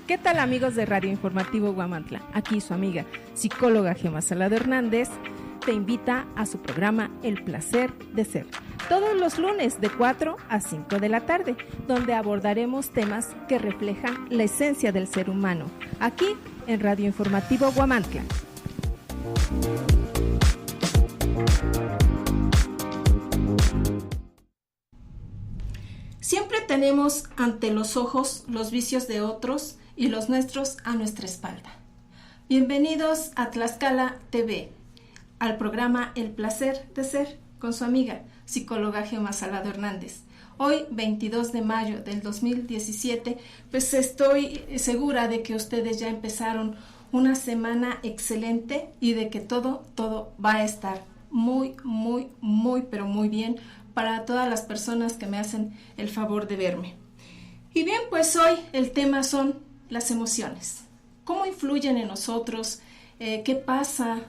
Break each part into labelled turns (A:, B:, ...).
A: ¿Qué tal, amigos de Radio Informativo Huamantla? Aquí su amiga psicóloga Gema Salado Hernández te invita a su programa El Placer de Ser, todos los lunes de 4 a 5 de la tarde, donde abordaremos temas que reflejan la esencia del ser humano, aquí en Radio Informativo Huamantla. Siempre tenemos ante los ojos los vicios de otros y los nuestros a nuestra espalda. Bienvenidos a Tlaxcala TV, al programa El Placer de Ser, con su amiga psicóloga Gema Salado Hernández. Hoy, 22 de mayo del 2017, pues estoy segura de que ustedes ya empezaron una semana excelente y de que todo va a estar muy, pero muy bien para todas las personas que me hacen el favor de verme. Y bien, pues hoy el tema son las emociones. ¿Cómo influyen en nosotros? ¿Qué pasa?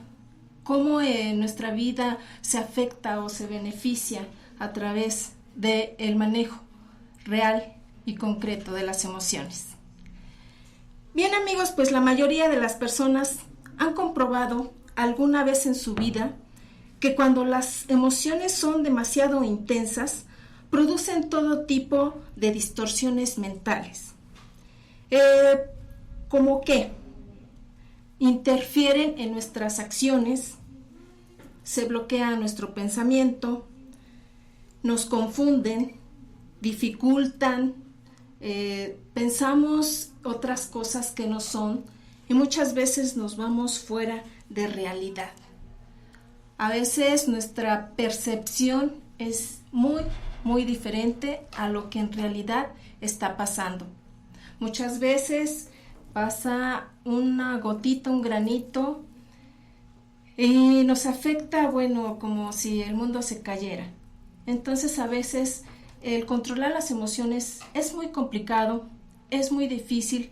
A: ¿Cómo nuestra vida se afecta o se beneficia a través del manejo real y concreto de las emociones? Bien, amigos, pues la mayoría de las personas han comprobado alguna vez en su vida que cuando las emociones son demasiado intensas, producen todo tipo de distorsiones mentales. ¿Cómo qué? Interfieren en nuestras acciones, se bloquea nuestro pensamiento, nos confunden, dificultan, pensamos otras cosas que no son y muchas veces nos vamos fuera de realidad. A veces nuestra percepción es muy diferente a lo que en realidad está pasando. Muchas veces pasa una gotita, un granito y nos afecta, como si el mundo se cayera. Entonces a veces el controlar las emociones es muy complicado, es muy difícil,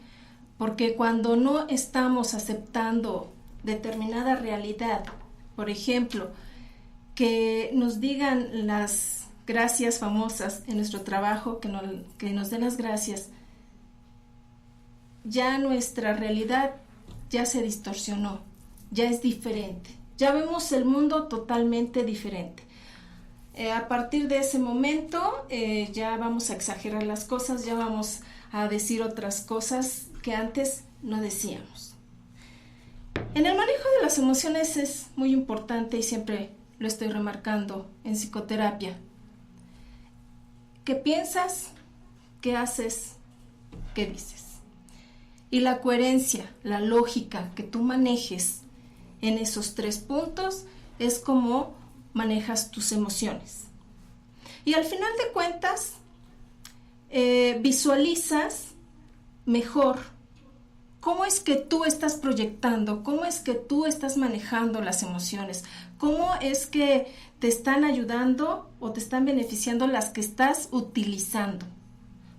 A: porque cuando no estamos aceptando determinada realidad, por ejemplo, que nos digan las gracias famosas en nuestro trabajo, que nos den las gracias, ya nuestra realidad ya se distorsionó, ya es diferente, ya vemos el mundo totalmente diferente. A partir de ese momento ya vamos a exagerar las cosas, ya vamos a decir otras cosas que antes no decíamos. En el manejo de las emociones es muy importante y siempre lo estoy remarcando en psicoterapia. ¿Qué piensas? ¿Qué haces? ¿Qué dices? Y la coherencia, la lógica que tú manejes en esos 3 puntos es como manejas tus emociones. Y al final de cuentas, visualizas mejor cómo es que tú estás proyectando, cómo es que tú estás manejando las emociones, cómo es que te están ayudando o te están beneficiando las que estás utilizando.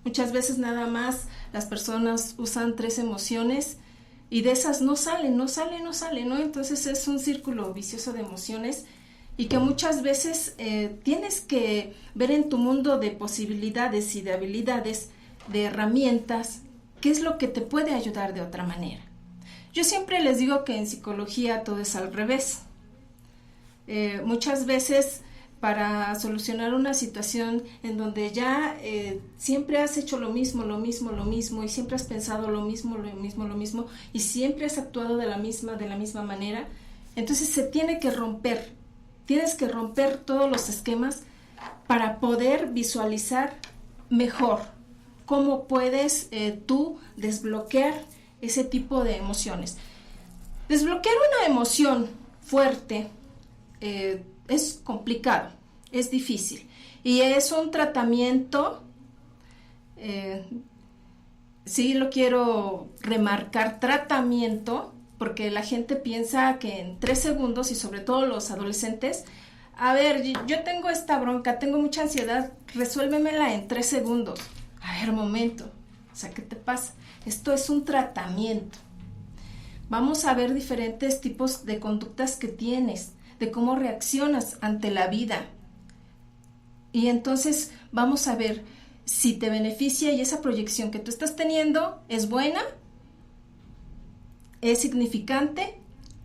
A: Muchas veces nada más las personas usan 3 emociones y de esas no salen, ¿no? Entonces es un círculo vicioso de emociones y que muchas veces tienes que ver en tu mundo de posibilidades y de habilidades, de herramientas, qué es lo que te puede ayudar de otra manera. Yo siempre les digo que en psicología todo es al revés. Muchas veces para solucionar una situación en donde ya siempre has hecho lo mismo y siempre has pensado lo mismo y siempre has actuado de la misma manera, entonces se tiene que romper, tienes que romper todos los esquemas para poder visualizar mejor cómo puedes tú desbloquear ese tipo de emociones. Desbloquear una emoción fuerte es complicado, es difícil y es un tratamiento, sí lo quiero remarcar, tratamiento, porque la gente piensa que en 3 segundos y sobre todo los adolescentes, a ver, yo tengo esta bronca, tengo mucha ansiedad, resuélvemela en 3 segundos. A ver, momento, o sea, ¿qué te pasa? Esto es un tratamiento. Vamos a ver diferentes tipos de conductas que tienes, de cómo reaccionas ante la vida. Y entonces vamos a ver si te beneficia y esa proyección que tú estás teniendo es buena es significante,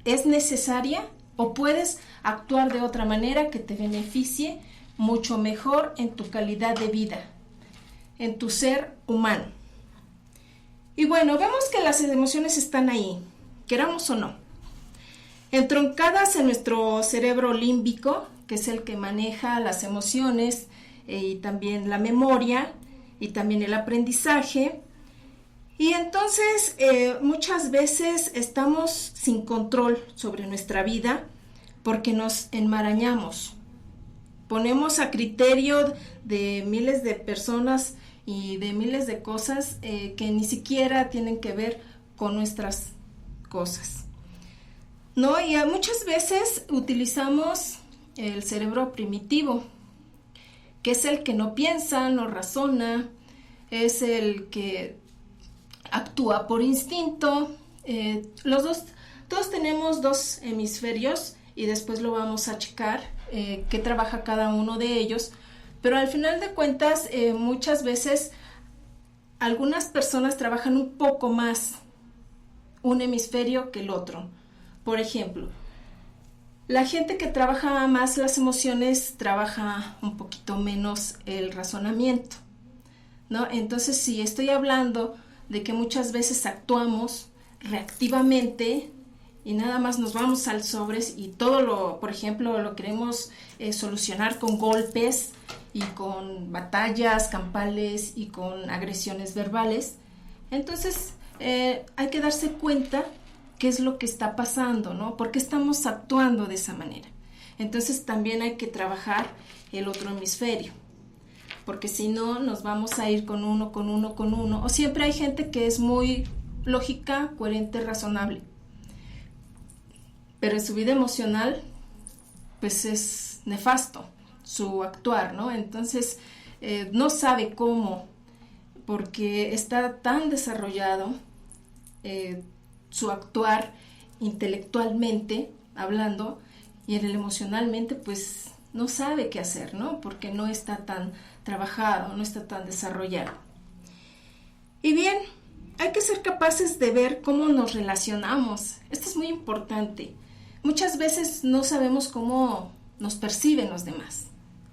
A: es necesaria o puedes actuar de otra manera que te beneficie mucho mejor en tu calidad de vida, en tu ser humano. Y bueno, vemos que las emociones están ahí, queramos o no, entroncadas en nuestro cerebro límbico, que es el que maneja las emociones y también la memoria y también el aprendizaje. Y entonces muchas veces estamos sin control sobre nuestra vida porque nos enmarañamos. Ponemos a criterio de miles de personas y de miles de cosas que ni siquiera tienen que ver con nuestras cosas, ¿no? Y muchas veces utilizamos el cerebro primitivo, que es el que no piensa, no razona, es el que actúa por instinto. Todos tenemos dos hemisferios y después lo vamos a checar qué trabaja cada uno de ellos, pero al final de cuentas muchas veces algunas personas trabajan un poco más un hemisferio que el otro. Por ejemplo, la gente que trabaja más las emociones trabaja un poquito menos el razonamiento, ¿no? Entonces, si estoy hablando de que muchas veces actuamos reactivamente y nada más nos vamos al sobres y todo por ejemplo, lo queremos solucionar con golpes y con batallas campales y con agresiones verbales, entonces hay que darse cuenta qué es lo que está pasando, ¿no? ¿Por qué estamos actuando de esa manera? Entonces también hay que trabajar el otro hemisferio, porque si no nos vamos a ir con uno. O siempre hay gente que es muy lógica, coherente, razonable, pero en su vida emocional pues es nefasto su actuar, ¿no? Entonces no sabe cómo, porque está tan desarrollado su actuar intelectualmente hablando, y en el emocionalmente pues no sabe qué hacer, ¿no? Porque no está tan trabajado, no está tan desarrollado. Y bien, hay que ser capaces de ver cómo nos relacionamos. Esto es muy importante. Muchas veces no sabemos cómo nos perciben los demás.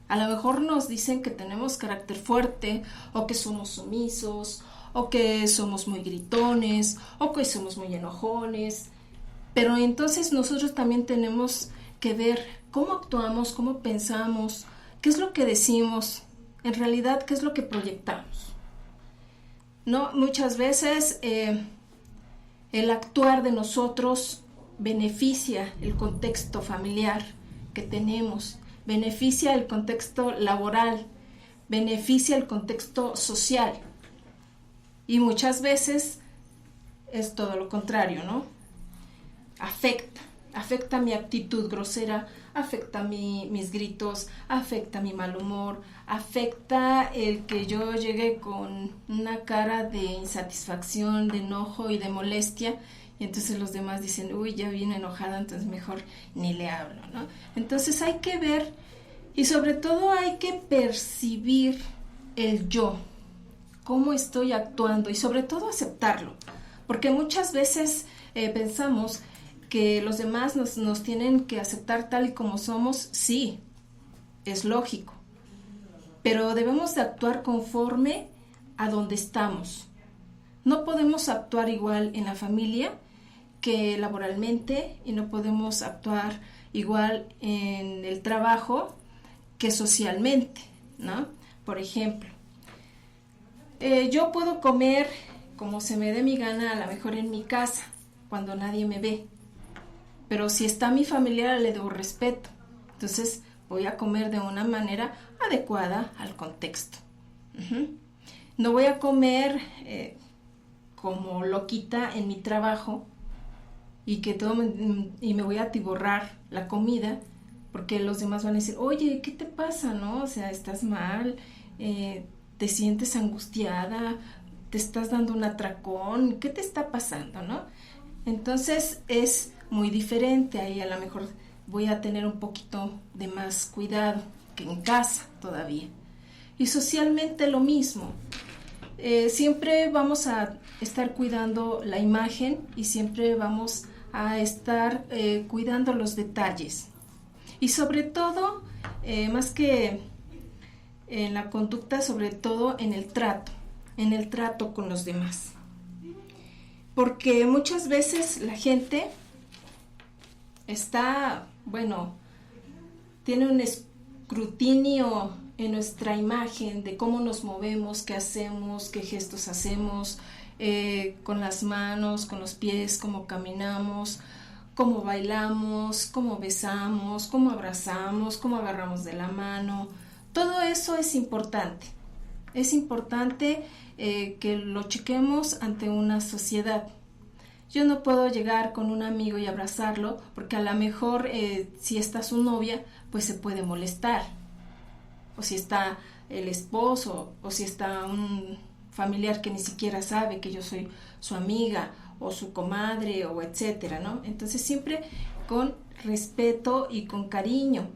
A: A lo mejor nos dicen que tenemos carácter fuerte, o que somos sumisos, o que somos muy gritones, o que somos muy enojones. Pero entonces nosotros también tenemos que ver cómo actuamos, cómo pensamos, qué es lo que decimos, en realidad qué es lo que proyectamos. ¿No? Muchas veces el actuar de nosotros beneficia el contexto familiar que tenemos, beneficia el contexto laboral, beneficia el contexto social, y muchas veces es todo lo contrario, ¿no? Afecta mi actitud grosera, afecta mis gritos, afecta mi mal humor, afecta el que yo llegue con una cara de insatisfacción, de enojo y de molestia, y entonces los demás dicen, uy, ya viene enojada, entonces mejor ni le hablo, ¿no? Entonces hay que ver, y sobre todo hay que percibir el yo, cómo estoy actuando, y sobre todo aceptarlo, porque muchas veces pensamos que los demás nos tienen que aceptar tal y como somos. Sí, es lógico, pero debemos de actuar conforme a donde estamos. No podemos actuar igual en la familia que laboralmente, y no podemos actuar igual en el trabajo que socialmente, ¿no? Por ejemplo, yo puedo comer como se me dé mi gana, a lo mejor en mi casa, cuando nadie me ve, pero si está mi familiar le debo respeto, entonces voy a comer de una manera adecuada al contexto. No voy a comer como loquita en mi trabajo y me voy a atiborrar la comida, porque los demás van a decir, oye, ¿qué te pasa, no? O sea, estás mal, te sientes angustiada, te estás dando un atracón, ¿qué te está pasando, no? Entonces es muy diferente, ahí a lo mejor voy a tener un poquito de más cuidado que en casa todavía. Y socialmente lo mismo. siempre vamos a estar cuidando la imagen y siempre vamos a estar cuidando los detalles. Y sobre todo, más que en la conducta, sobre todo en el trato con los demás. Porque muchas veces la gente tiene un escrutinio en nuestra imagen de cómo nos movemos, qué hacemos, qué gestos hacemos, con las manos, con los pies, cómo caminamos, cómo bailamos, cómo besamos, cómo abrazamos, cómo agarramos de la mano. Todo eso es importante. Es importante que lo chequemos ante una sociedad. Yo no puedo llegar con un amigo y abrazarlo porque a lo mejor si está su novia, pues se puede molestar. O si está el esposo, o si está un familiar que ni siquiera sabe que yo soy su amiga o su comadre o etcétera, ¿no? Entonces siempre con respeto y con cariño.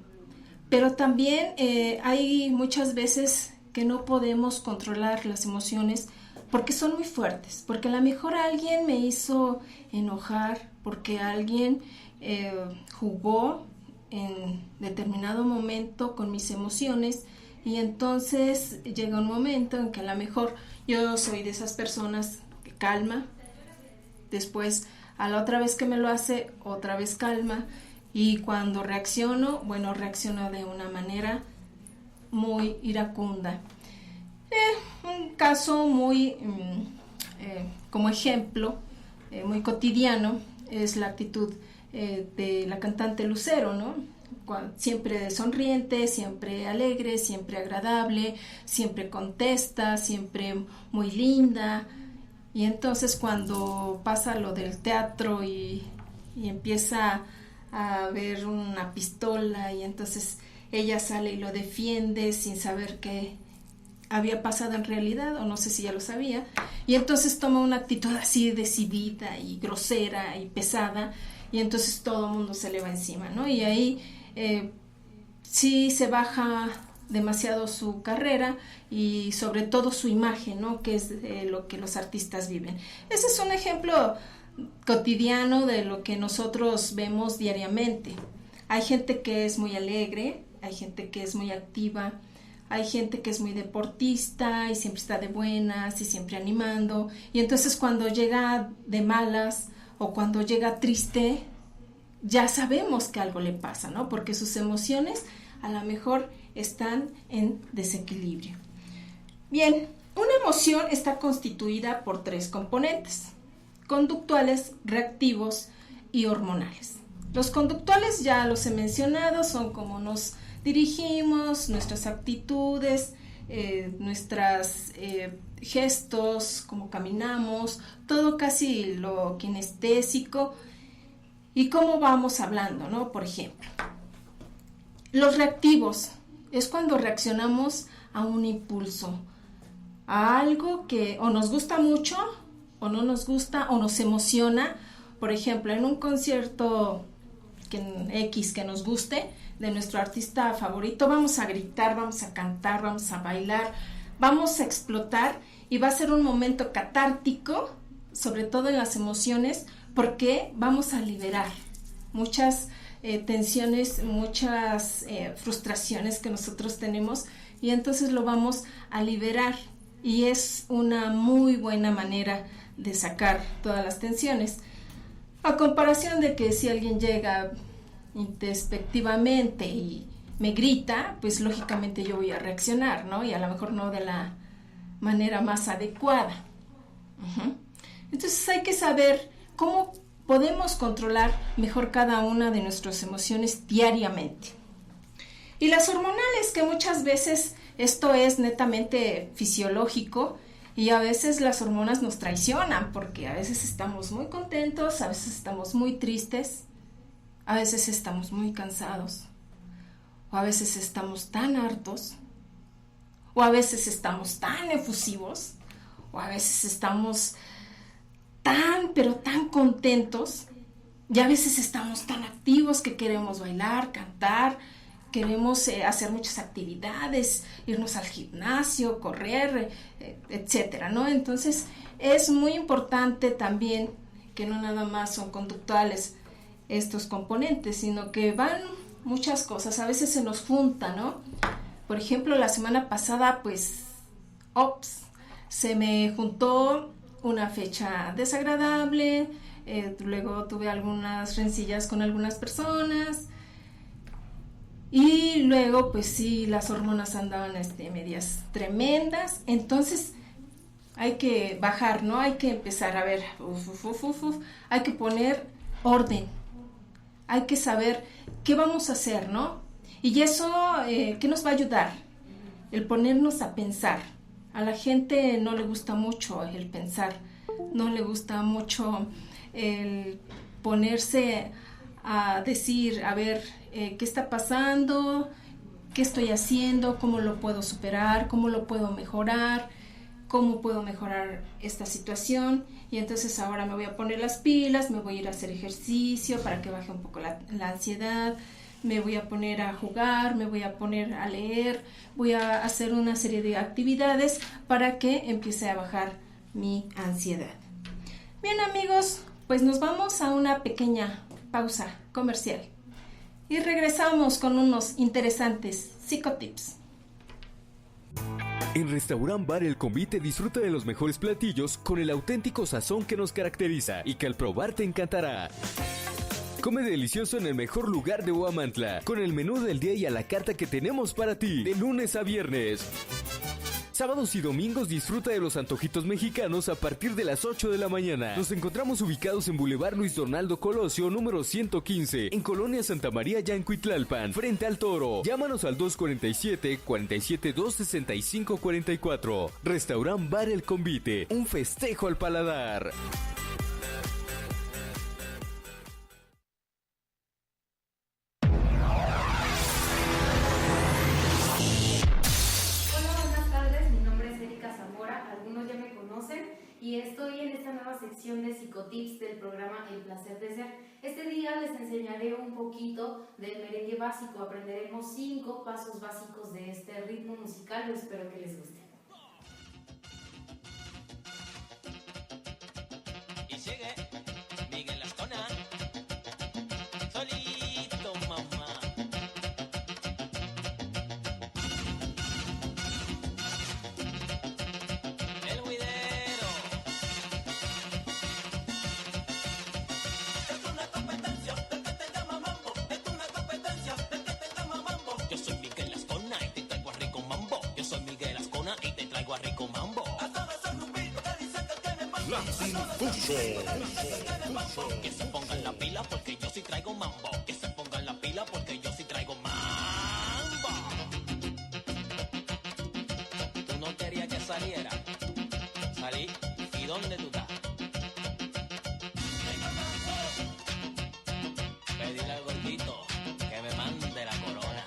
A: Pero también hay muchas veces que no podemos controlar las emociones porque son muy fuertes, porque a lo mejor alguien me hizo enojar, porque alguien jugó en determinado momento con mis emociones y entonces llega un momento en que a lo mejor yo soy de esas personas que calma, después a la otra vez que me lo hace, otra vez calma y cuando reacciono, reacciono de una manera muy iracunda. Un caso muy, como ejemplo, muy cotidiano, es la actitud de la cantante Lucero, ¿no? Siempre sonriente, siempre alegre, siempre agradable, siempre contesta, siempre muy linda. Y entonces cuando pasa lo del teatro y empieza a ver una pistola y entonces ella sale y lo defiende sin saber qué había pasado en realidad, o no sé si ya lo sabía, y entonces toma una actitud así decidida y grosera y pesada, y entonces todo el mundo se le va encima, ¿no? Y ahí sí se baja demasiado su carrera y sobre todo su imagen, ¿no? Que es lo que los artistas viven. Ese es un ejemplo cotidiano de lo que nosotros vemos diariamente. Hay gente que es muy alegre, hay gente que es muy activa, hay gente que es muy deportista y siempre está de buenas y siempre animando. Y entonces cuando llega de malas o cuando llega triste, ya sabemos que algo le pasa, ¿no? Porque sus emociones a lo mejor están en desequilibrio. Bien, una emoción está constituida por 3 componentes: conductuales, reactivos y hormonales. Los conductuales ya los he mencionado, son como nos dirigimos, nuestras actitudes, nuestros gestos, cómo caminamos, todo casi lo kinestésico y cómo vamos hablando, ¿no? Por ejemplo, los reactivos es cuando reaccionamos a un impulso, a algo que o nos gusta mucho o no nos gusta o nos emociona. Por ejemplo, en un concierto que nos guste de nuestro artista favorito, vamos a gritar, vamos a cantar, vamos a bailar, vamos a explotar y va a ser un momento catártico, sobre todo en las emociones, porque vamos a liberar muchas tensiones, muchas frustraciones que nosotros tenemos y entonces lo vamos a liberar y es una muy buena manera de sacar todas las tensiones. A comparación de que si alguien llega despectivamente y me grita, pues lógicamente yo voy a reaccionar, ¿no? Y a lo mejor no de la manera más adecuada. Entonces hay que saber cómo podemos controlar mejor cada una de nuestras emociones diariamente. Y las hormonales, que muchas veces esto es netamente fisiológico y a veces las hormonas nos traicionan porque a veces estamos muy contentos, a veces estamos muy tristes, a veces estamos muy cansados, o a veces estamos tan hartos, o a veces estamos tan efusivos, o a veces estamos pero tan contentos, y a veces estamos tan activos que queremos bailar, cantar, queremos hacer muchas actividades, irnos al gimnasio, correr, etcétera, ¿no? Entonces es muy importante también que no nada más son conductuales estos componentes, sino que van muchas cosas, a veces se nos juntan, ¿no? Por ejemplo, la semana pasada, pues, se me juntó una fecha desagradable, luego tuve algunas rencillas con algunas personas, y luego, pues sí, las hormonas andaban medias tremendas, entonces hay que bajar, ¿no? Hay que empezar a ver, hay que poner orden, hay que saber qué vamos a hacer, ¿no? Y eso, ¿qué nos va a ayudar? El ponernos a pensar. A la gente no le gusta mucho el pensar, no le gusta mucho el ponerse a decir, a ver, qué está pasando, qué estoy haciendo, cómo lo puedo superar, cómo lo puedo mejorar, cómo puedo mejorar esta situación. Y entonces ahora me voy a poner las pilas, me voy a ir a hacer ejercicio para que baje un poco la ansiedad, me voy a poner a jugar, me voy a poner a leer, voy a hacer una serie de actividades para que empiece a bajar mi ansiedad. Bien, amigos, pues nos vamos a una pequeña pausa comercial y regresamos con unos interesantes psicotips.
B: En Restaurant Bar El Convite disfruta de los mejores platillos con el auténtico sazón que nos caracteriza y que al probar te encantará. Come delicioso en el mejor lugar de Huamantla, con el menú del día y a la carta que tenemos para ti, de lunes a viernes. Sábados y domingos disfruta de los antojitos mexicanos a partir de las 8 de la mañana. Nos encontramos ubicados en Boulevard Luis Donaldo Colosio, número 115, en Colonia Santa María, Yancuitlalpan, frente al Toro. Llámanos al 247-472-6544. Restaurant Bar El Convite, un festejo al paladar.
C: Y estoy en esta nueva sección de psicotips del programa El Placer de Ser. Este día les enseñaré un poquito del merengue básico. Aprenderemos 5 pasos básicos de este ritmo musical. Yo espero que les guste.
D: Y sigue Miguel Ascona, solito mamá. El güidero. Es una competencia del que te llama mambo. Es una competencia del que te llama mambo. Yo soy Miguel Ascona y te traigo a rico mambo. Yo soy Miguel Ascona y te traigo a rico mambo. Que se pongan la pila porque yo sí traigo mambo. Que se pongan la pila porque yo sí traigo mambo. Tú no querías que saliera. Salí. ¿Y dónde tú estás? Pedirle al gordito que me mande la corona.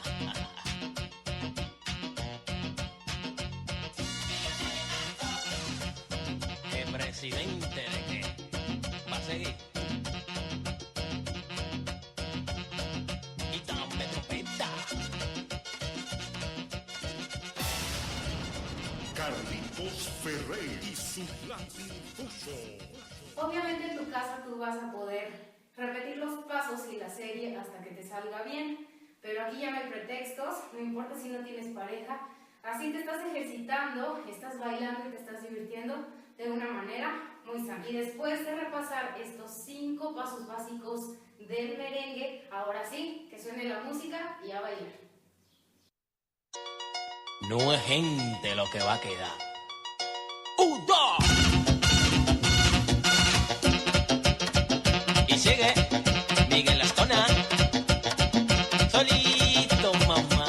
D: ¿Qué presidente de qué? ¿Va a seguir? Y dame trompeta.
E: Carlitos Ferrer y su Latin Fusion.
C: Obviamente en tu casa tú vas a poder repetir los pasos y la serie hasta que te salga bien, pero aquí ya no hay pretextos, no importa si no tienes pareja, así te estás ejercitando, estás bailando y te estás divirtiendo de una manera muy sana. Y después de repasar estos 5 pasos básicos del merengue, ahora sí, que suene la música y a bailar.
D: No es gente lo que va a quedar. ¡Uda! Y sigue Miguel Ascona, solito mamá.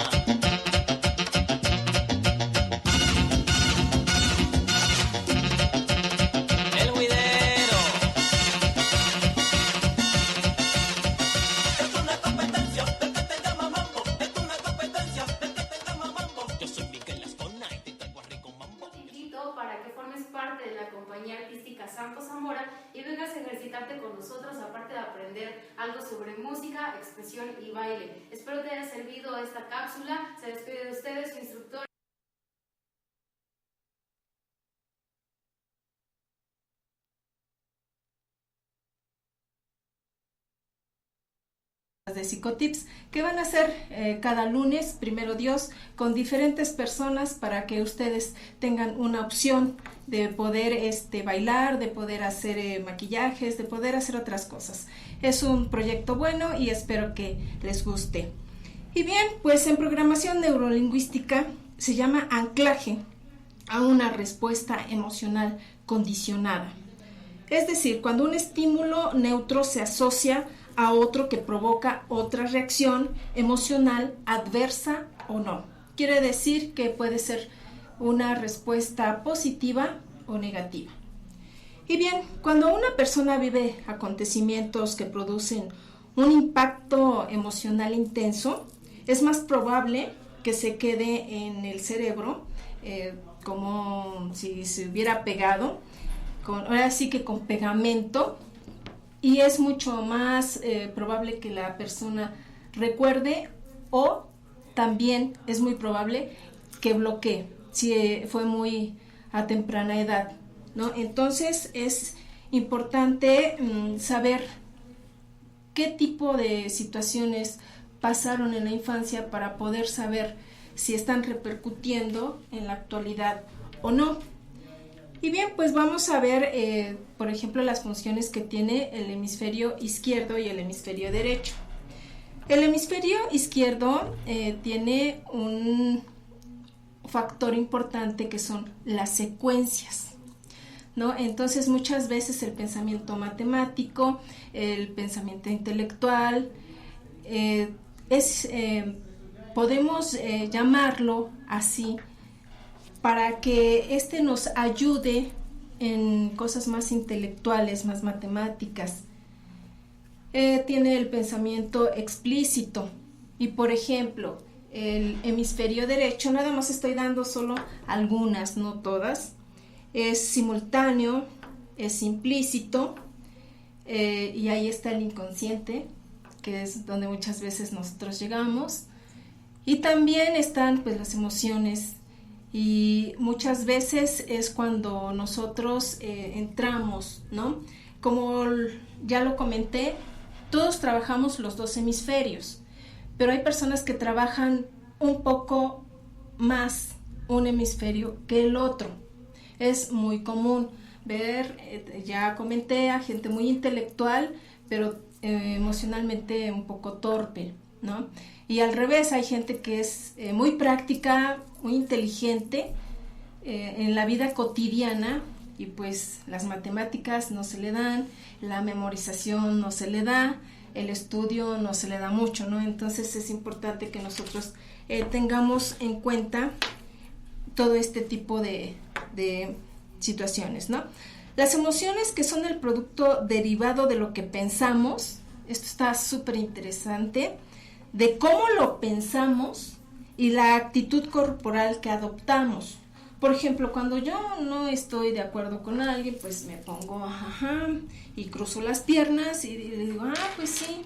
D: El güidero. Es una competencia del que te llama mambo. Es una competencia del que te llama mambo. Yo soy Miguel Ascona y te traigo a rico mambo.
C: Chiquito para que forme formes parte de la compañía artística Santo Zamora y vengas a ejercitarte con nosotros, aparte de aprender algo sobre música, expresión y baile. Espero te haya servido esta cápsula. Se despide de ustedes su instructor.
A: De psicotips que van a ser cada lunes, primero Dios, con diferentes personas para que ustedes tengan una opción de poder bailar, de poder hacer maquillajes, de poder hacer otras cosas. Es un proyecto bueno y espero que les guste. Y bien, pues en programación neurolingüística se llama anclaje a una respuesta emocional condicionada. Es decir, cuando un estímulo neutro se asocia a otro que provoca otra reacción emocional adversa o no. Quiere decir que puede ser una respuesta positiva o negativa. Y bien, cuando una persona vive acontecimientos que producen un impacto emocional intenso, es más probable que se quede en el cerebro como si se hubiera pegado, ahora sí que con pegamento, y es mucho más probable que la persona recuerde, o también es muy probable que bloquee si fue muy a temprana edad, ¿no? Entonces es importante saber qué tipo de situaciones pasaron en la infancia para poder saber si están repercutiendo en la actualidad o no. Y bien, pues vamos a ver, por ejemplo, las funciones que tiene el hemisferio izquierdo y el hemisferio derecho. El hemisferio izquierdo tiene un factor importante que son las secuencias, ¿no? Entonces, muchas veces el pensamiento matemático, el pensamiento intelectual, podemos llamarlo así, para que nos ayude en cosas más intelectuales, más matemáticas. Tiene el pensamiento explícito y, por ejemplo, el hemisferio derecho, nada más estoy dando solo algunas, no todas, es simultáneo, es implícito, y ahí está el inconsciente, que es donde muchas veces nosotros llegamos, y también están pues las emociones. Y muchas veces es cuando nosotros entramos, ¿no? Como ya lo comenté, todos trabajamos los dos hemisferios, pero hay personas que trabajan un poco más un hemisferio que el otro. Es muy común ver, ya comenté, a gente muy intelectual, pero emocionalmente un poco torpe, ¿no? Y al revés, hay gente que es muy práctica, muy inteligente en la vida cotidiana, y pues las matemáticas no se le dan, la memorización no se le da, el estudio no se le da mucho, ¿no? Entonces es importante que nosotros tengamos en cuenta todo este tipo de situaciones, ¿no? Las emociones, que son el producto derivado de lo que pensamos, esto está súper interesante, de cómo lo pensamos y la actitud corporal que adoptamos. Por ejemplo, cuando yo no estoy de acuerdo con alguien, pues me pongo ajá, y cruzo las piernas y le digo, pues sí,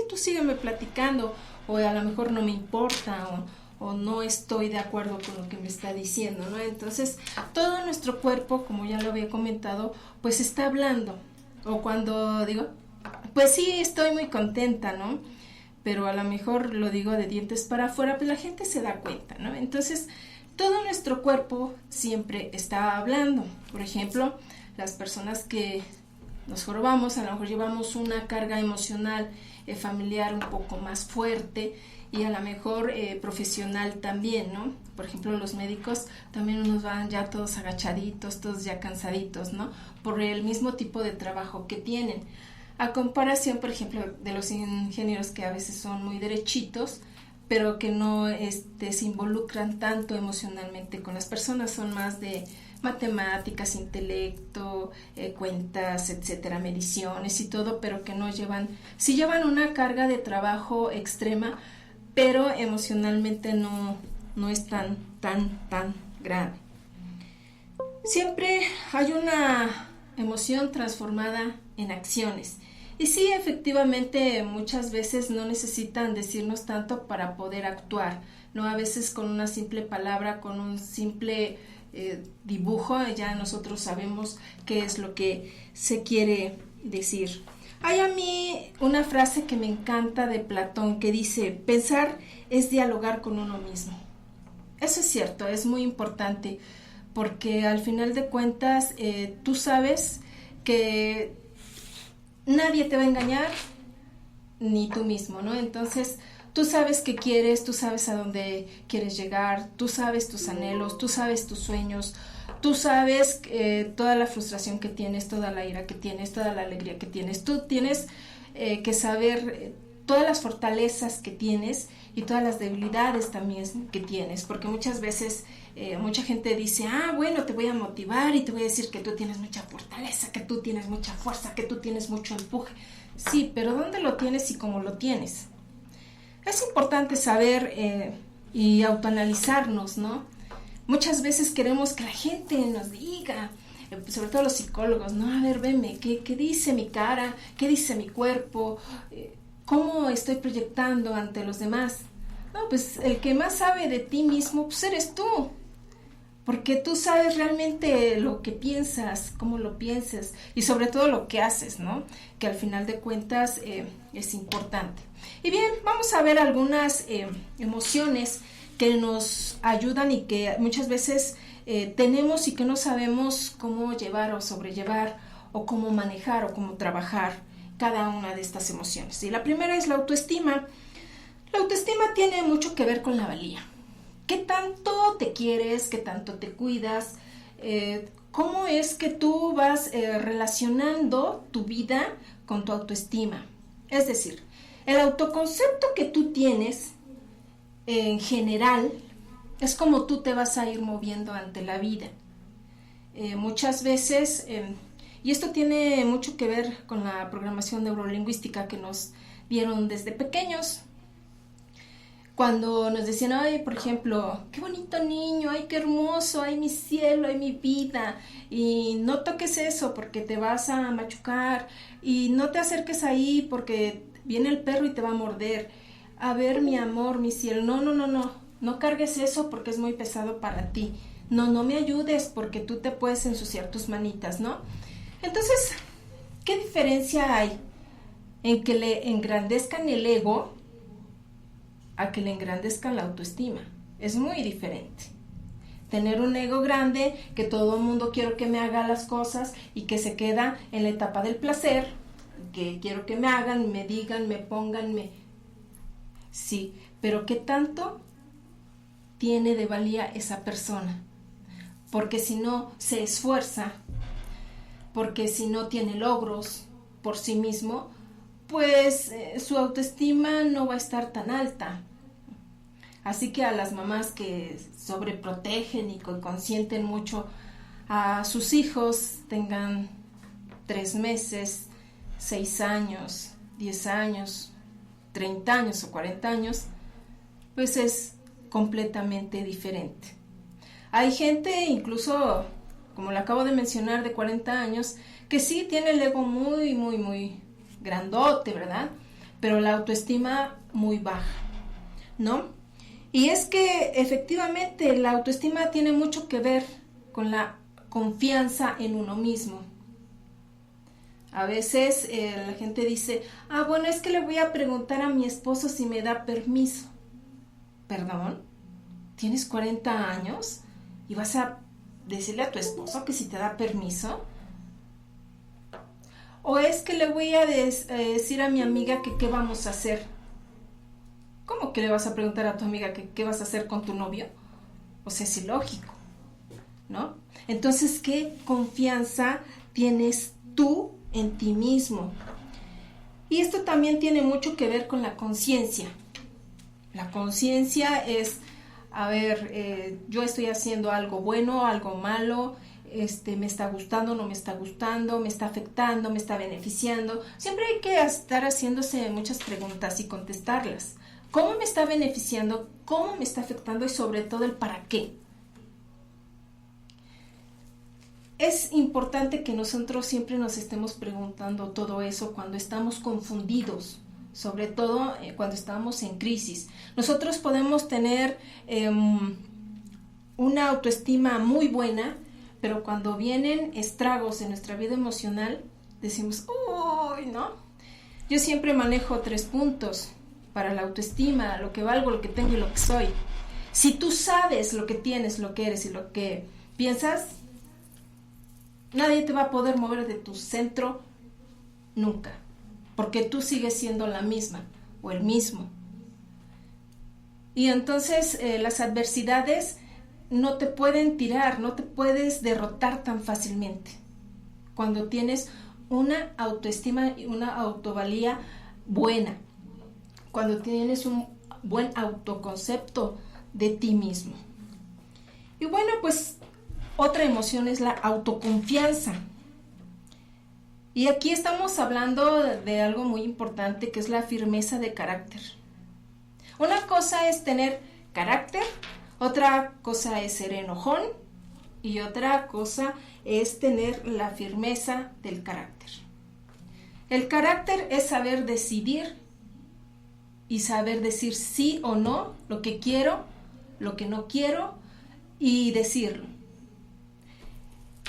A: tú sígueme platicando, o a lo mejor no me importa, o no estoy de acuerdo con lo que me está diciendo, ¿no? Entonces, todo nuestro cuerpo, como ya lo había comentado, pues está hablando. O cuando digo, pues sí, estoy muy contenta, ¿no? Pero a lo mejor lo digo de dientes para afuera, pues la gente se da cuenta, ¿no? Entonces, todo nuestro cuerpo siempre está hablando. Por ejemplo, las personas que nos jorobamos, a lo mejor llevamos una carga emocional familiar un poco más fuerte, y a lo mejor profesional también, ¿no? Por ejemplo, los médicos también nos van ya todos agachaditos, todos ya cansaditos, ¿no? Por el mismo tipo de trabajo que tienen. A comparación, por ejemplo, de los ingenieros, que a veces son muy derechitos, pero que no se involucran tanto emocionalmente con las personas, son más de matemáticas, intelecto, cuentas, etcétera, mediciones y todo, pero que no llevan, sí llevan una carga de trabajo extrema, pero emocionalmente no es tan grave. Siempre hay una emoción transformada en acciones. Y sí, efectivamente, muchas veces no necesitan decirnos tanto para poder actuar, ¿no? A veces con una simple palabra, con un simple dibujo, ya nosotros sabemos qué es lo que se quiere decir. Hay a mí una frase que me encanta de Platón que dice, pensar es dialogar con uno mismo. Eso es cierto, es muy importante, porque al final de cuentas tú sabes que nadie te va a engañar, ni tú mismo, ¿no? Entonces, tú sabes qué quieres, tú sabes a dónde quieres llegar, tú sabes tus anhelos, tú sabes tus sueños, tú sabes toda la frustración que tienes, toda la ira que tienes, toda la alegría que tienes. Tú tienes que saber todas las fortalezas que tienes y todas las debilidades también que tienes, porque muchas veces mucha gente dice, bueno, te voy a motivar y te voy a decir que tú tienes mucha fortaleza, que tú tienes mucha fuerza, que tú tienes mucho empuje. Sí, pero ¿dónde lo tienes y cómo lo tienes? Es importante saber y autoanalizarnos, ¿no? Muchas veces queremos que la gente nos diga, sobre todo los psicólogos, ¿no? A ver, veme, ¿qué dice mi cara? ¿Qué dice mi cuerpo? ¿Cómo estoy proyectando ante los demás? No, pues el que más sabe de ti mismo, pues eres tú. Porque tú sabes realmente lo que piensas, cómo lo piensas y sobre todo lo que haces, ¿no? Que al final de cuentas es importante. Y bien, vamos a ver algunas emociones que nos ayudan y que muchas veces tenemos y que no sabemos cómo llevar o sobrellevar o cómo manejar o cómo trabajar cada una de estas emociones. Y la primera es la autoestima. La autoestima tiene mucho que ver con la valía. ¿Qué tanto te quieres? ¿Qué tanto te cuidas? ¿Cómo es que tú vas relacionando tu vida con tu autoestima? Es decir, el autoconcepto que tú tienes en general es como tú te vas a ir moviendo ante la vida. Muchas veces, y esto tiene mucho que ver con la programación neurolingüística que nos dieron desde pequeños, cuando nos decían, ay, por ejemplo, qué bonito niño, ay, qué hermoso, ay, mi cielo, ay, mi vida, y no toques eso porque te vas a machucar, y no te acerques ahí porque viene el perro y te va a morder. A ver, mi amor, mi cielo, no cargues eso porque es muy pesado para ti. No me ayudes porque tú te puedes ensuciar tus manitas, ¿no? Entonces, ¿qué diferencia hay en que le engrandezcan el ego a que le engrandezcan la autoestima? Es muy diferente. Tener un ego grande, que todo el mundo quiero que me haga las cosas y que se queda en la etapa del placer, que quiero que me hagan, me digan, me pongan, Sí, pero ¿qué tanto tiene de valía esa persona? Porque si no se esfuerza, porque si no tiene logros por sí mismo, pues su autoestima no va a estar tan alta. Así que a las mamás que sobreprotegen y consienten mucho a sus hijos, tengan 3 meses, 6 años, 10 años, 30 años o 40 años, pues es completamente diferente. Hay gente, incluso, como lo acabo de mencionar, de 40 años, que sí tiene el ego muy, muy, muy grandote, ¿verdad? Pero la autoestima muy baja, ¿no? Y es que efectivamente la autoestima tiene mucho que ver con la confianza en uno mismo. A veces la gente dice, bueno, es que le voy a preguntar a mi esposo si me da permiso. ¿Perdón? ¿Tienes 40 años? ¿Y vas a decirle a tu esposo que si te da permiso? ¿O es que le voy a decir a mi amiga que qué vamos a hacer? ¿Cómo que le vas a preguntar a tu amiga que qué vas a hacer con tu novio? O sea, es ilógico, ¿no? Entonces, ¿qué confianza tienes tú en ti mismo? Y esto también tiene mucho que ver con la conciencia. La conciencia es, yo estoy haciendo algo bueno, algo malo, me está gustando, no me está gustando, me está afectando, me está beneficiando. Siempre hay que estar haciéndose muchas preguntas y contestarlas. ¿Cómo me está beneficiando? ¿Cómo me está afectando? Y sobre todo el para qué. es importante que nosotros siempre nos estemos preguntando todo eso cuando estamos confundidos, sobre todo cuando estamos en crisis.Nosotros podemos tener una autoestima muy buena, pero cuando vienen estragos en nuestra vida emocional, decimos, ¡uy, no! Yo siempre manejo 3 puntos para la autoestima: lo que valgo, lo que tengo y lo que soy. Si tú sabes lo que tienes, lo que eres y lo que piensas, nadie te va a poder mover de tu centro nunca, porque tú sigues siendo la misma o el mismo. Y entonces las adversidades no te pueden tirar, no te puedes derrotar tan fácilmente cuando tienes una autoestima y una autovalía buena, cuando tienes un buen autoconcepto de ti mismo. Y bueno, pues otra emoción es la autoconfianza. Y aquí estamos hablando de algo muy importante, que es la firmeza de carácter. Una cosa es tener carácter, otra cosa es ser enojón y otra cosa es tener la firmeza del carácter. El carácter es saber decidir y saber decir sí o no, lo que quiero, lo que no quiero, y decirlo.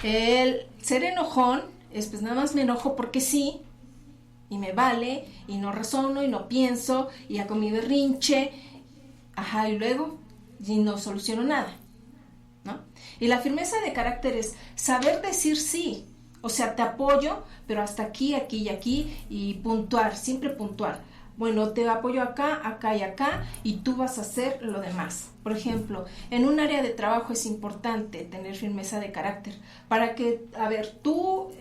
A: El ser enojón es pues nada más me enojo porque sí, y me vale, y no razono, y no pienso, y hago mi berrinche, y luego y no soluciono nada, ¿no? Y la firmeza de carácter es saber decir sí, o sea, te apoyo, pero hasta aquí, aquí y aquí, y puntuar, siempre puntuar. Bueno, te apoyo acá, acá y acá, y tú vas a hacer lo demás. Por ejemplo, en un área de trabajo es importante tener firmeza de carácter para que, a ver, tú,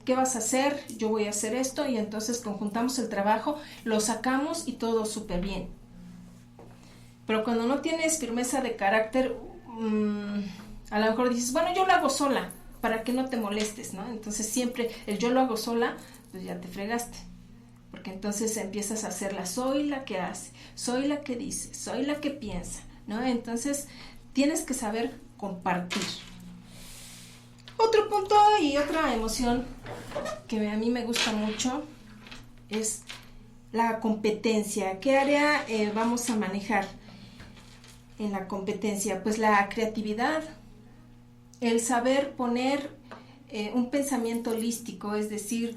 A: ¿qué vas a hacer? Yo voy a hacer esto, y entonces conjuntamos el trabajo, lo sacamos y todo súper bien. Pero cuando no tienes firmeza de carácter, a lo mejor dices, bueno, yo lo hago sola, para que no te molestes, ¿no? Entonces siempre el yo lo hago sola, pues ya te fregaste. Porque entonces empiezas a hacerla, soy la que hace, soy la que dice, soy la que piensa, ¿no? Entonces tienes que saber compartir. Otro punto y otra emoción que a mí me gusta mucho es la competencia. ¿Qué área vamos a manejar en la competencia? Pues la creatividad, el saber poner un pensamiento holístico, es decir,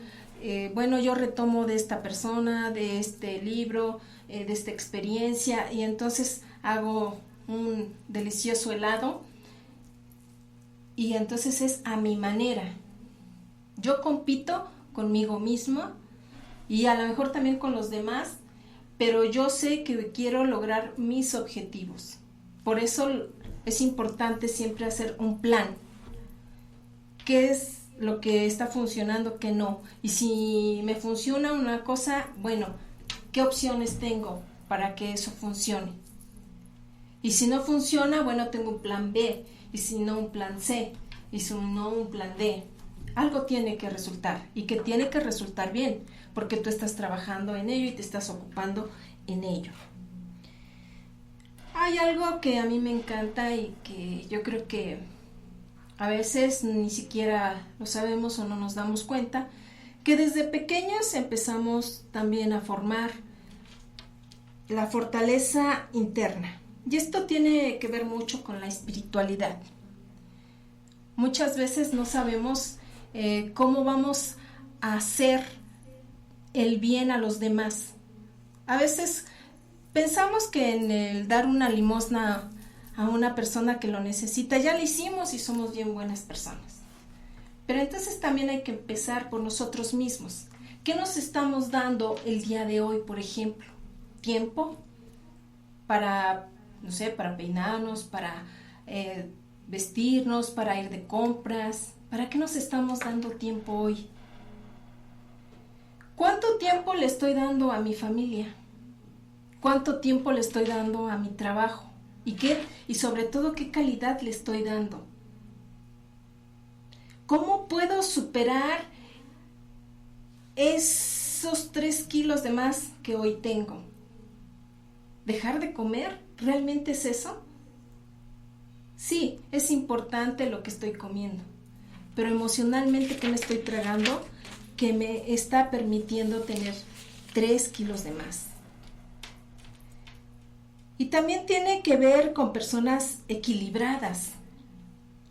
A: bueno, yo retomo de esta persona, de este libro, de esta experiencia, y entonces hago un delicioso helado, y entonces es a mi manera. Yo compito conmigo misma y a lo mejor también con los demás, pero yo sé que quiero lograr mis objetivos. Por eso es importante siempre hacer un plan. ¿Qué es lo que está funcionando, qué no? Y si me funciona una cosa, bueno, ¿qué opciones tengo para que eso funcione? Y si no funciona, bueno, tengo un plan B, y si no, un plan C, y si no, un plan D. Algo tiene que resultar, y que tiene que resultar bien, porque tú estás trabajando en ello y te estás ocupando en ello. Hay algo que a mí me encanta y que yo creo que a veces ni siquiera lo sabemos o no nos damos cuenta, que desde pequeños empezamos también a formar la fortaleza interna. Y esto tiene que ver mucho con la espiritualidad. Muchas veces no sabemos cómo vamos a hacer el bien a los demás. A veces pensamos que en el dar una limosna a una persona que lo necesita, ya lo hicimos y somos bien buenas personas. Pero entonces también hay que empezar por nosotros mismos. ¿Qué nos estamos dando el día de hoy, por ejemplo? Tiempo para, no sé, para peinarnos, para vestirnos, para ir de compras. ¿Para qué nos estamos dando tiempo hoy? ¿Cuánto tiempo le estoy dando a mi familia? ¿Cuánto tiempo le estoy dando a mi trabajo? Y sobre todo, ¿qué calidad le estoy dando? ¿Cómo puedo superar esos 3 kilos de más que hoy tengo? ¿Dejar de comer? ¿Realmente es eso? Sí, es importante lo que estoy comiendo, pero emocionalmente, ¿qué me estoy tragando? Que me está permitiendo tener 3 kilos de más. Y también tiene que ver con personas equilibradas.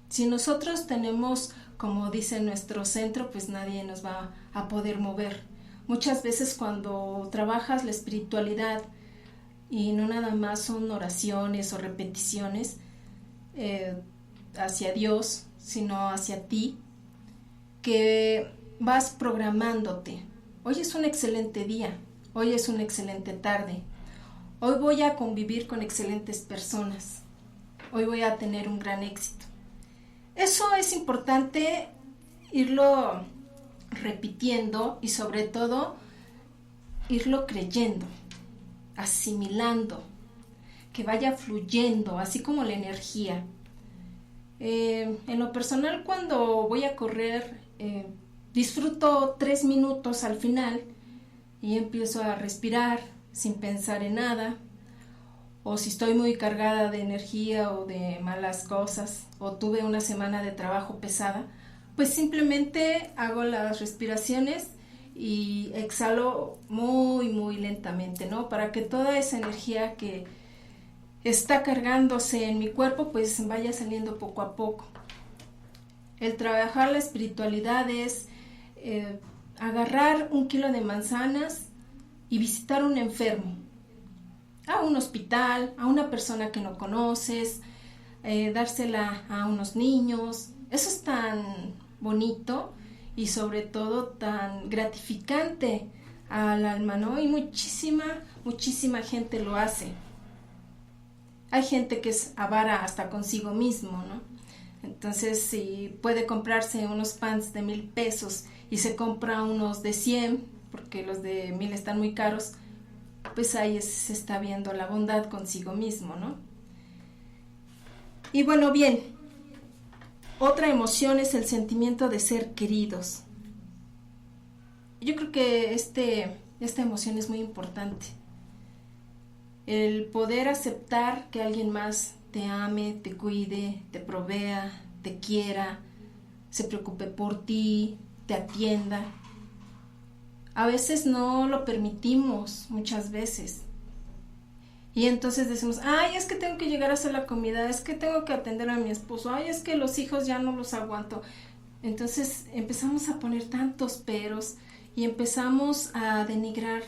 A: Si nosotros tenemos, como dice nuestro centro, pues nadie nos va a poder mover. Muchas veces cuando trabajas la espiritualidad y no nada más son oraciones o repeticiones hacia Dios, sino hacia ti, que vas programándote. Hoy es un excelente día, hoy es una excelente tarde, hoy voy a convivir con excelentes personas, hoy voy a tener un gran éxito. Eso es importante irlo repitiendo y sobre todo irlo creyendo, asimilando, que vaya fluyendo, así como la energía. En lo personal, cuando voy a correr, disfruto 3 minutos al final y empiezo a respirar sin pensar en nada, o si estoy muy cargada de energía o de malas cosas, o tuve una semana de trabajo pesada, pues simplemente hago las respiraciones y exhalo muy, muy lentamente, ¿no? Para que toda esa energía que está cargándose en mi cuerpo, pues vaya saliendo poco a poco. El trabajar la espiritualidad es agarrar 1 kilo de manzanas y visitar a un enfermo, a un hospital, a una persona que no conoces, dársela a unos niños. Eso es tan bonito y sobre todo tan gratificante al alma, ¿no? Y muchísima gente lo hace. Hay gente que es avara hasta consigo mismo, ¿no? Entonces, si puede comprarse unos pants de 1,000 pesos y se compra unos de 100, porque los de 1,000 están muy caros, pues ahí se está viendo la bondad consigo mismo, ¿no? Y bueno, bien, otra emoción es el sentimiento de ser queridos. Yo creo que esta emoción es muy importante. El poder aceptar que alguien más te ame, te cuide, te provea, te quiera, se preocupe por ti, te atienda. A veces no lo permitimos, muchas veces. Y entonces decimos, ay, es que tengo que llegar a hacer la comida, es que tengo que atender a mi esposo, ay, es que los hijos ya no los aguanto. Entonces empezamos a poner tantos peros y empezamos a denigrar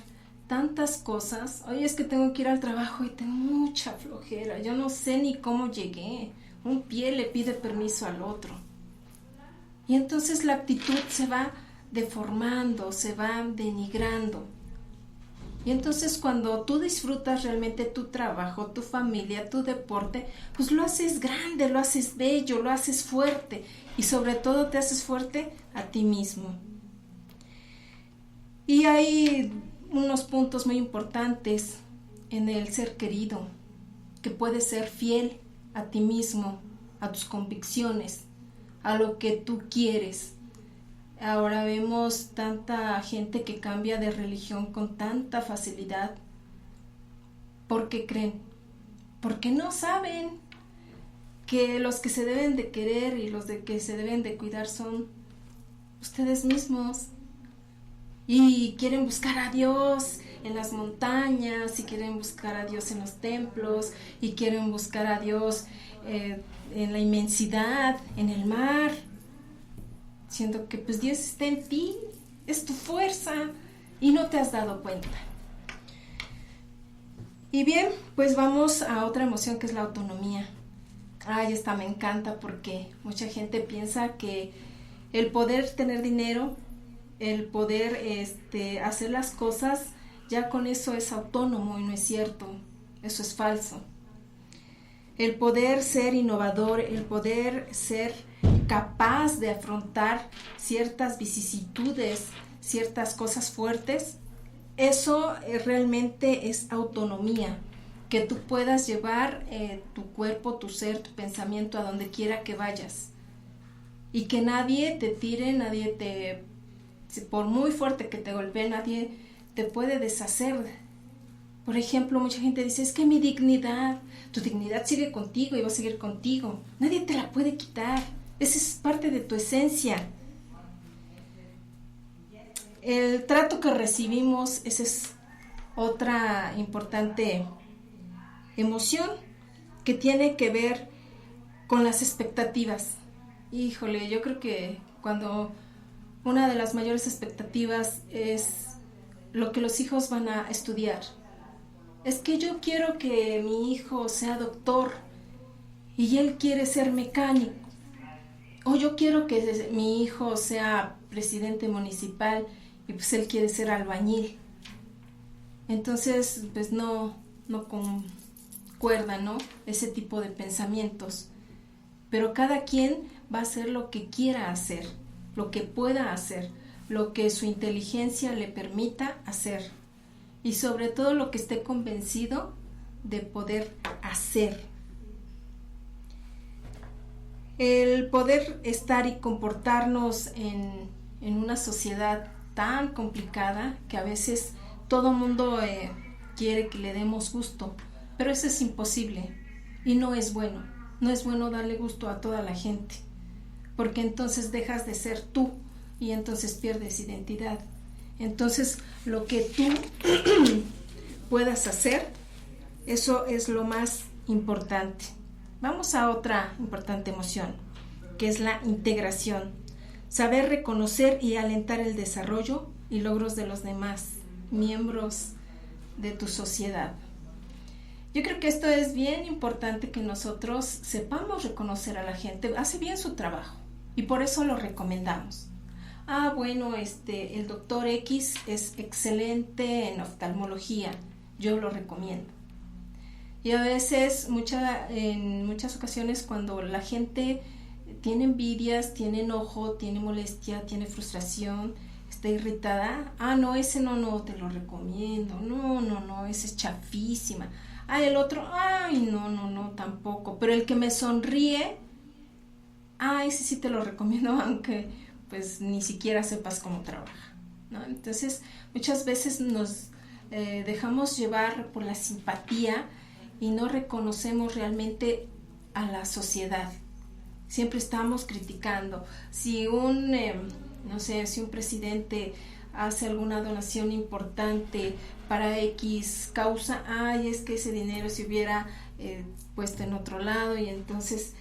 A: tantas cosas. Oye, es que tengo que ir al trabajo y tengo mucha flojera, yo no sé ni cómo llegué. Un pie le pide permiso al otro. Y entonces la actitud se va deformando, se va denigrando. Y entonces cuando tú disfrutas realmente tu trabajo, tu familia, tu deporte, pues lo haces grande, lo haces bello, lo haces fuerte y sobre todo te haces fuerte a ti mismo. Y hay unos puntos muy importantes en el ser querido, que puedes ser fiel a ti mismo, a tus convicciones, a lo que tú quieres. Ahora vemos tanta gente que cambia de religión con tanta facilidad. ¿Por qué creen? Porque no saben que los que se deben de querer y los de que se deben de cuidar son ustedes mismos. Y quieren buscar a Dios en las montañas, y quieren buscar a Dios en los templos, y quieren buscar a Dios en la inmensidad, en el mar, siendo que pues Dios está en ti, es tu fuerza, y no te has dado cuenta. Y bien, pues vamos a otra emoción que es la autonomía. Ay, esta me encanta porque mucha gente piensa que el poder tener dinero, el poder hacer las cosas, ya con eso es autónomo, y no es cierto, eso es falso. El poder ser innovador, el poder ser capaz de afrontar ciertas vicisitudes, ciertas cosas fuertes, eso realmente es autonomía, que tú puedas llevar tu cuerpo, tu ser, tu pensamiento a donde quiera que vayas, y que nadie te tire, nadie te, por muy fuerte que te golpee, nadie te puede deshacer. Por ejemplo, mucha gente dice, es que mi dignidad, tu dignidad sigue contigo y va a seguir contigo, nadie te la puede quitar. Esa es parte de tu esencia. El trato que recibimos, esa es otra importante emoción que tiene que ver con las expectativas. Híjole, yo creo que cuando una de las mayores expectativas es lo que los hijos van a estudiar. Es que yo quiero que mi hijo sea doctor y él quiere ser mecánico. O yo quiero que mi hijo sea presidente municipal y pues él quiere ser albañil. Entonces, pues no concuerda, ¿no? Ese tipo de pensamientos. Pero cada quien va a hacer lo que quiera hacer, lo que pueda hacer, lo que su inteligencia le permita hacer. Y sobre todo lo que esté convencido de poder hacer. El poder estar y comportarnos en una sociedad tan complicada que a veces todo mundo quiere que le demos gusto, pero eso es imposible y no es bueno. No es bueno darle gusto a toda la gente, porque entonces dejas de ser tú y entonces pierdes identidad. Entonces, lo que tú puedas hacer, eso es lo más importante. Vamos a otra importante emoción, que es la integración. Saber reconocer y alentar el desarrollo y logros de los demás miembros de tu sociedad. Yo creo que esto es bien importante, que nosotros sepamos reconocer a la gente. Hace bien su trabajo y por eso lo recomendamos. Bueno, el doctor X es excelente en oftalmología, yo lo recomiendo. Y a veces, en muchas ocasiones, cuando la gente tiene envidias, tiene enojo, tiene molestia, tiene frustración, está irritada, no, ese no te lo recomiendo, no, ese es chafísima. El otro, no, tampoco. Pero el que me sonríe, ese sí te lo recomiendo, aunque pues ni siquiera sepas cómo trabaja, ¿no? Entonces, muchas veces nos dejamos llevar por la simpatía y no reconocemos realmente a la sociedad. Siempre estamos criticando. Si un presidente hace alguna donación importante para X causa, es que ese dinero se hubiera puesto en otro lado y entonces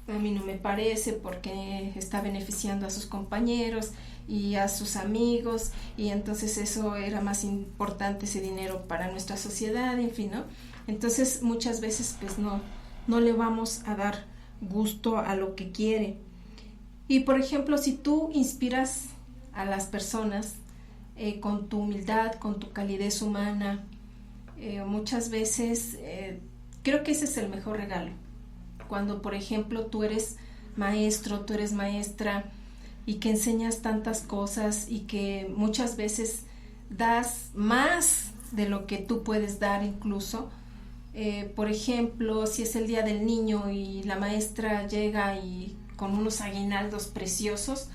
A: a mí no me parece porque está beneficiando a sus compañeros y a sus amigos y entonces eso era más importante, ese dinero, para nuestra sociedad, en fin, ¿no? Entonces muchas veces pues no le vamos a dar gusto a lo que quiere. Y por ejemplo, si tú inspiras a las personas con tu humildad, con tu calidez humana, muchas veces creo que ese es el mejor regalo. Cuando, por ejemplo, tú eres maestro, tú eres maestra y que enseñas tantas cosas y que muchas veces das más de lo que tú puedes dar incluso. Por ejemplo, si es el Día del Niño y la maestra llega y con unos aguinaldos preciosos,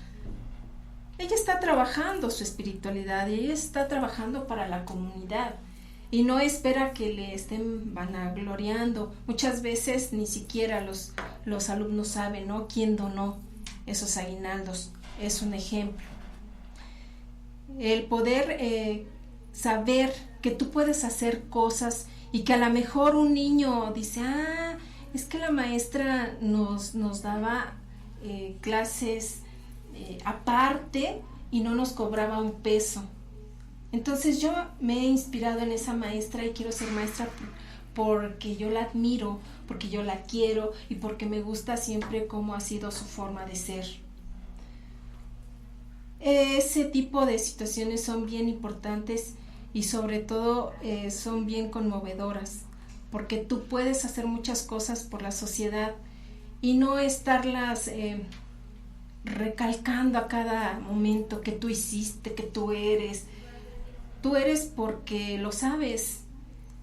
A: ella está trabajando su espiritualidad y ella está trabajando para la comunidad. Y no espera que le estén vanagloriando. Muchas veces ni siquiera los alumnos saben, ¿no?, quién donó esos aguinaldos. Es un ejemplo. El poder saber que tú puedes hacer cosas y que a lo mejor un niño dice, es que la maestra nos daba clases aparte y no nos cobraba un peso. Entonces yo me he inspirado en esa maestra y quiero ser maestra porque yo la admiro, porque yo la quiero y porque me gusta siempre cómo ha sido su forma de ser. Ese tipo de situaciones son bien importantes y sobre todo son bien conmovedoras, porque tú puedes hacer muchas cosas por la sociedad y no estarlas recalcando a cada momento que tú hiciste, que tú eres. Tú eres porque lo sabes.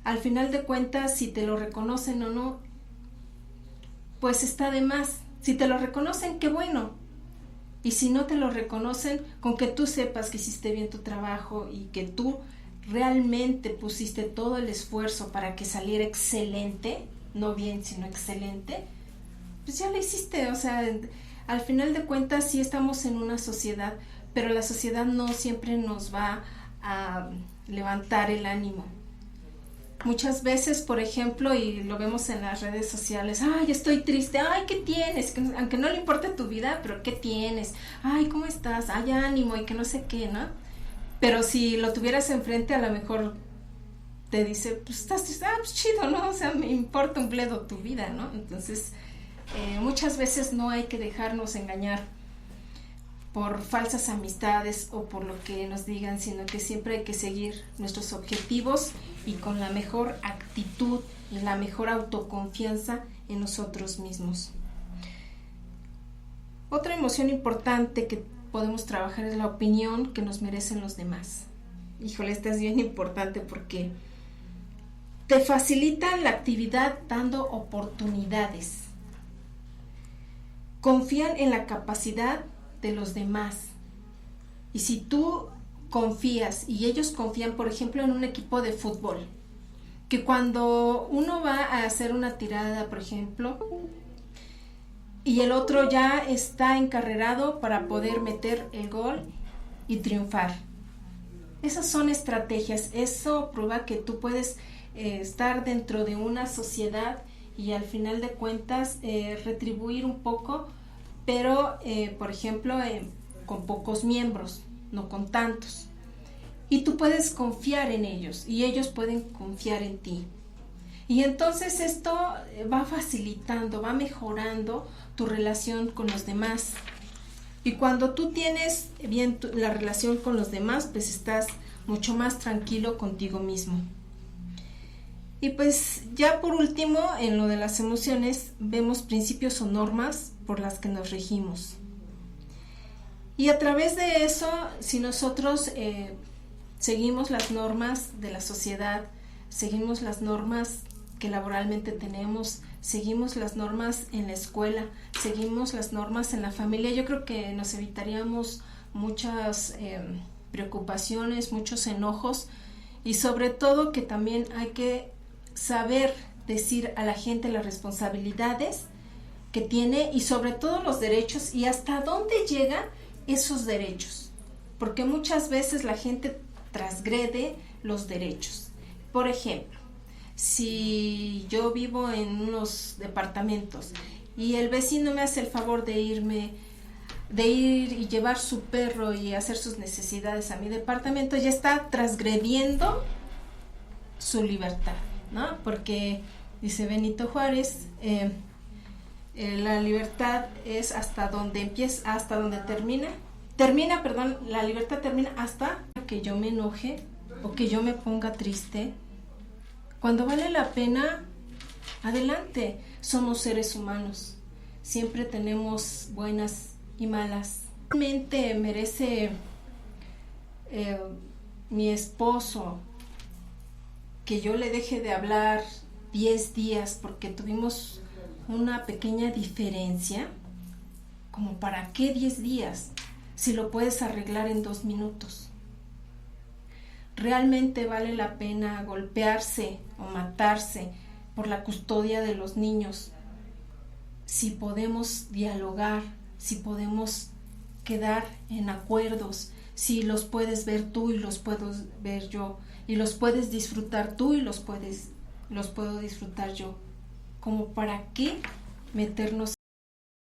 A: Al final de cuentas, si te lo reconocen o no, pues está de más. Si te lo reconocen, qué bueno. Y si no te lo reconocen, con que tú sepas que hiciste bien tu trabajo y que tú realmente pusiste todo el esfuerzo para que saliera excelente, no bien, sino excelente, pues ya lo hiciste. O sea, al final de cuentas sí estamos en una sociedad, pero la sociedad no siempre nos va a levantar el ánimo. Muchas veces, por ejemplo, y lo vemos en las redes sociales, ay, estoy triste, ay, ¿qué tienes? Aunque no le importe tu vida, pero ¿qué tienes? Ay, ¿cómo estás? Ay, ánimo, y que no sé qué, ¿no? Pero si lo tuvieras enfrente, a lo mejor te dice, pues estás triste, pues chido, ¿no? O sea, me importa un bledo tu vida, ¿no? Entonces, muchas veces no hay que dejarnos engañar por falsas amistades o por lo que nos digan, sino que siempre hay que seguir nuestros objetivos y con la mejor actitud y la mejor autoconfianza en nosotros mismos. Otra emoción importante que podemos trabajar es la opinión que nos merecen los demás. Híjole, esta es bien importante porque te facilita la actividad dando oportunidades. Confían en la capacidad de los demás. Y si tú confías y ellos confían, por ejemplo, en un equipo de fútbol, que cuando uno va a hacer una tirada, por ejemplo, y el otro ya está encarrerado para poder meter el gol y triunfar. Esas son estrategias. Eso prueba que tú puedes estar dentro de una sociedad y al final de cuentas retribuir un poco, pero por ejemplo con pocos miembros, no con tantos, y tú puedes confiar en ellos y ellos pueden confiar en ti, y entonces esto va facilitando, va mejorando tu relación con los demás, y cuando tú tienes bien la relación con los demás, pues estás mucho más tranquilo contigo mismo. Y pues ya por último, en lo de las emociones, vemos principios o normas por las que nos regimos. Y a través de eso, si nosotros seguimos las normas de la sociedad, seguimos las normas que laboralmente tenemos, seguimos las normas en la escuela, seguimos las normas en la familia, yo creo que nos evitaríamos muchas preocupaciones, muchos enojos, y sobre todo que también hay que saber decir a la gente las responsabilidades que tiene y sobre todo los derechos y hasta dónde llegan esos derechos, porque muchas veces la gente transgrede los derechos. Por ejemplo, si yo vivo en unos departamentos y el vecino me hace el favor de ir y llevar su perro y hacer sus necesidades a mi departamento, ya está transgrediendo su libertad, ¿no? Porque dice Benito Juárez, la libertad es hasta donde empieza, hasta donde la libertad termina hasta que yo me enoje o que yo me ponga triste. Cuando vale la pena, adelante, somos seres humanos, siempre tenemos buenas y malas. Realmente merece mi esposo que yo le deje de hablar 10 días porque tuvimos una pequeña diferencia. ¿Como para qué 10 días? Si lo puedes arreglar en 2 minutos. ¿Realmente vale la pena golpearse o matarse por la custodia de los niños? Si podemos dialogar, si podemos quedar en acuerdos, si los puedes ver tú y los puedo ver yo, y los puedes disfrutar tú y los puedo disfrutar yo. ¿Como para qué meternos